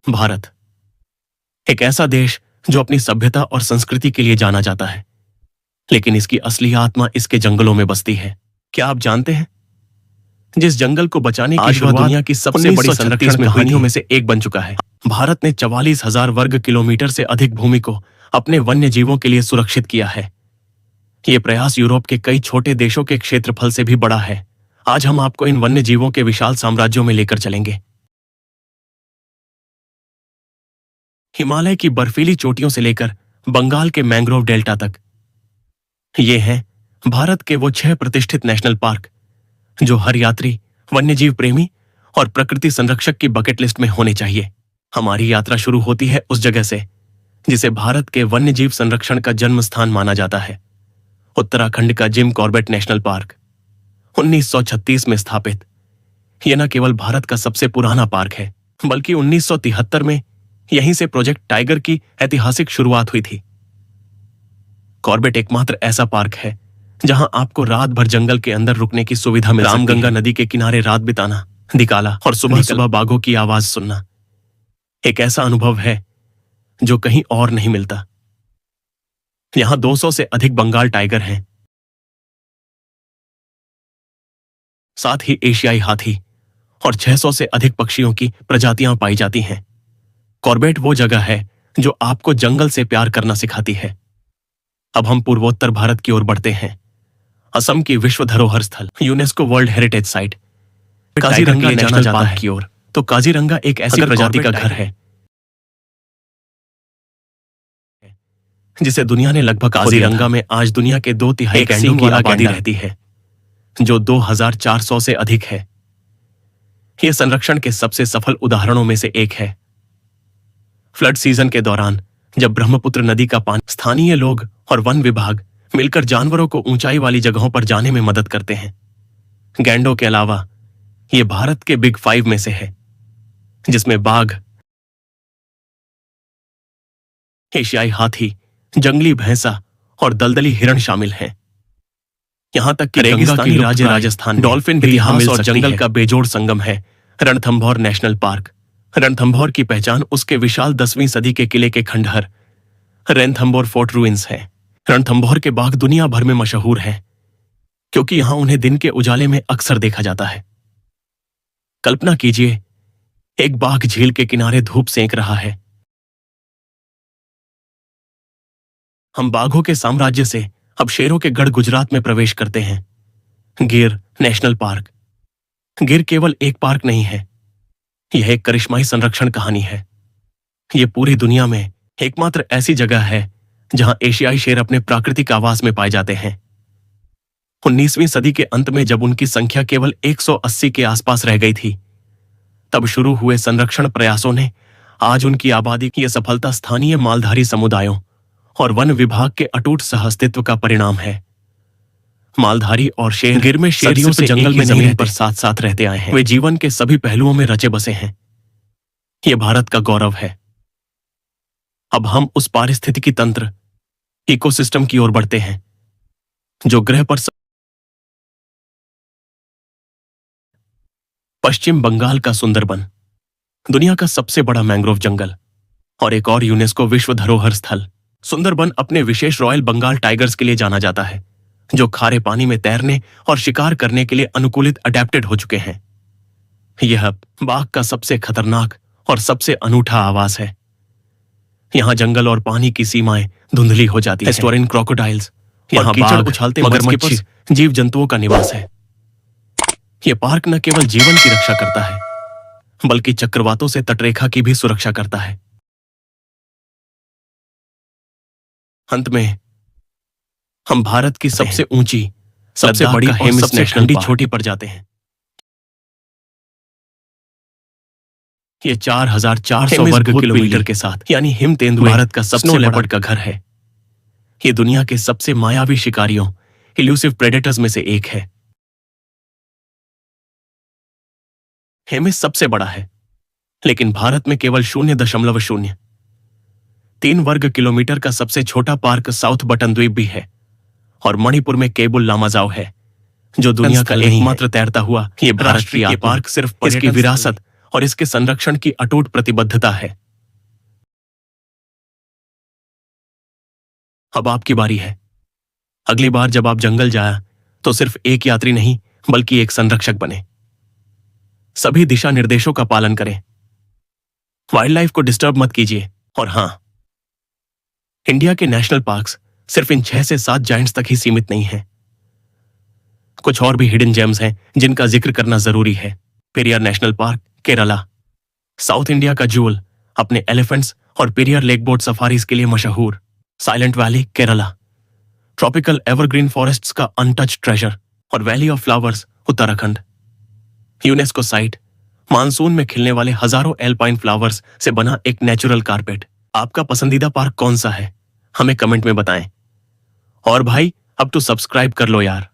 भारत एक ऐसा देश जो अपनी सभ्यता और संस्कृति के लिए जाना जाता है, लेकिन इसकी असली आत्मा इसके जंगलों में बसती है। क्या आप जानते हैं, जिस जंगल को बचाने की शुरुआत दुनिया की सबसे बड़ी संरक्षण कहानियों में से एक बन चुका है। भारत ने 44,000 वर्ग किलोमीटर से अधिक भूमि को अपने वन्य जीवों के लिए सुरक्षित किया है। यह प्रयास यूरोप के कई छोटे देशों के क्षेत्रफल से भी बड़ा है। आज हम आपको इन वन्य जीवों के विशाल साम्राज्यों में लेकर चलेंगे। हिमालय की बर्फीली चोटियों से लेकर बंगाल के मैंग्रोव डेल्टा तक, ये हैं भारत के वो 6 प्रतिष्ठित नेशनल पार्क जो हर यात्री, वन्यजीव प्रेमी और प्रकृति संरक्षक की बकेट लिस्ट में होने चाहिए। हमारी यात्रा शुरू होती है उस जगह से जिसे भारत के वन्यजीव संरक्षण का जन्म स्थान माना जाता है, उत्तराखंड का जिम कॉर्बेट नेशनल पार्क। 1936 में स्थापित, यह न केवल भारत का सबसे पुराना पार्क है, बल्कि 1973 में यहीं से प्रोजेक्ट टाइगर की ऐतिहासिक शुरुआत हुई थी। कॉर्बेट एकमात्र ऐसा पार्क है जहां आपको रात भर जंगल के अंदर रुकने की सुविधा मिल सकती है। रामगंगा नदी के किनारे रात बिताना, दिकाला और सुबह सुबह बाघों की आवाज सुनना एक ऐसा अनुभव है जो कहीं और नहीं मिलता। यहां 200 से अधिक बंगाल टाइगर हैं, साथ ही एशियाई हाथी और 600 से अधिक पक्षियों की प्रजातियां पाई जाती हैं। कॉर्बेट वो जगह है जो आपको जंगल से प्यार करना सिखाती है। अब हम पूर्वोत्तर भारत की ओर बढ़ते हैं। असम की विश्व धरोहर स्थल, UNESCO world heritage site Kaziranga national park की ओर। तो काजीरंगा एक ऐसी प्रजाति का घर है जिसे दुनिया ने लगभग काजीरंगा में आज दुनिया के 2/3 गैंडों की आबादी रहती है, जो 2400 से अधिक है। यह संरक्षण के सबसे सफल उदाहरणों में से एक है। फ्लड सीजन के दौरान जब ब्रह्मपुत्र नदी का पानी, स्थानीय लोग और वन विभाग मिलकर जानवरों को ऊंचाई वाली जगहों पर जाने में मदद करते हैं। गैंडों के अलावा यह भारत के बिग 5 में से है, जिसमें बाघ, एशियाई हाथी, जंगली भैंसा और दलदली हिरण शामिल हैं। यहां तक कि रेगिस्तानी राज्य राजस्थान डॉल्फिन इतिहास और जंगल का बेजोड़ संगम है रणथंभौर नेशनल पार्क। रणथंभौर की पहचान उसके विशाल 10वीं सदी के किले के खंडहर रणथंभौर फोर्ट रूइंस है। रणथंभौर के बाघ दुनिया भर में मशहूर हैं क्योंकि यहां उन्हें दिन के उजाले में अक्सर देखा जाता है। कल्पना कीजिए, एक बाघ झील के किनारे धूप सेंक रहा है। हम बाघों के साम्राज्य से अब शेरों के गढ़ गुजरात में प्रवेश करते हैं। गिर नेशनल पार्क। गिर केवल एक पार्क नहीं है, यह एक करिश्माई संरक्षण कहानी है। यह पूरी दुनिया में एकमात्र ऐसी जगह है जहां एशियाई शेर अपने प्राकृतिक आवास में पाए जाते हैं। 19वीं सदी के अंत में जब उनकी संख्या केवल 180 के आसपास रह गई थी, तब शुरू हुए संरक्षण प्रयासों ने आज उनकी आबादी की यह सफलता स्थानीय मालधारी समुदायों और वन विभाग के अटूट सहअस्तित्व का परिणाम है। मालधारी और शेर गिर में सदियों से जंगल में जमीन पर साथ साथ रहते आए हैं। वे जीवन के सभी पहलुओं में रचे बसे हैं। यह भारत का गौरव है। अब हम उस पारिस्थितिकी तंत्र, इकोसिस्टम की ओर बढ़ते हैं जो ग्रह पर पश्चिम बंगाल का सुंदरबन, दुनिया का सबसे बड़ा मैंग्रोव जंगल और एक और यूनेस्को विश्व धरोहर स्थल। सुंदरबन अपने विशेष रॉयल बंगाल टाइगर्स के लिए जाना जाता है, जो खारे पानी में तैरने और शिकार करने के लिए अनुकूलित अडेप्टेड हो चुके हैं। यह बाघ का सबसे खतरनाक और सबसे अनूठा आवास है। यहां जंगल और पानी की सीमाएं धुंधली हो जाती हैं। एस्टोरिन क्रोकोडाइल्स, यहां कीचड़ उछालते मगरमच्छ जीव जंतुओं का निवास है। यह पार्क न केवल जीवन की रक्षा करता है, बल्कि चक्रवातों से तटरेखा की भी सुरक्षा करता है। अंत में हम भारत की सबसे ऊंची, सबसे बड़ी और सबसे ठंडी चोटी पर जाते हैं। ये 4400 वर्ग किलोमीटर के साथ, यानी हिम तेंदुए, भारत का सबसे लेपर्ड का घर है। ये दुनिया के सबसे मायावी शिकारियों, इल्यूसिव प्रेडेटर्स में से एक है। हेमिस सबसे बड़ा है, लेकिन भारत में केवल 0.03 वर्ग किलोमीटर का सबसे छोटा पार्क साउथ बटन द्वीप भी है। और मणिपुर में केबुल लामाजाओ है, जो दुनिया का एकमात्र तैरता हुआ ये राष्ट्रीय पार्क सिर्फ इसकी विरासत और इसके संरक्षण की अटूट प्रतिबद्धता है। अब आपकी बारी है। अगली बार जब आप जंगल जाए तो सिर्फ एक यात्री नहीं बल्कि एक संरक्षक बने। सभी दिशा निर्देशों का पालन करें, वाइल्ड लाइफ को डिस्टर्ब मत कीजिए। और हां, इंडिया के नेशनल पार्क्स सिर्फ इन 6 से 7 जायंट्स तक ही सीमित नहीं हैं। कुछ और भी हिडन जेम्स हैं जिनका जिक्र करना जरूरी है। Periyar national park, Kerala, south India का जूल, अपने एलिफेंट्स और पेरियार लेक बोट सफारीज के लिए मशहूर। Silent valley, Kerala, tropical evergreen forests का अनटच्ड ट्रेजर। और valley of flowers, Uttarakhand, UNESCO site, monsoon में खिलने वाले हजारों एल्पाइन फ्लावर्स से बना एक नेचुरल कारपेट। आपका पसंदीदा पार्क कौन सा है? हमें कमेंट में बताएं। और भाई, अब तो सब्सक्राइब कर लो यार।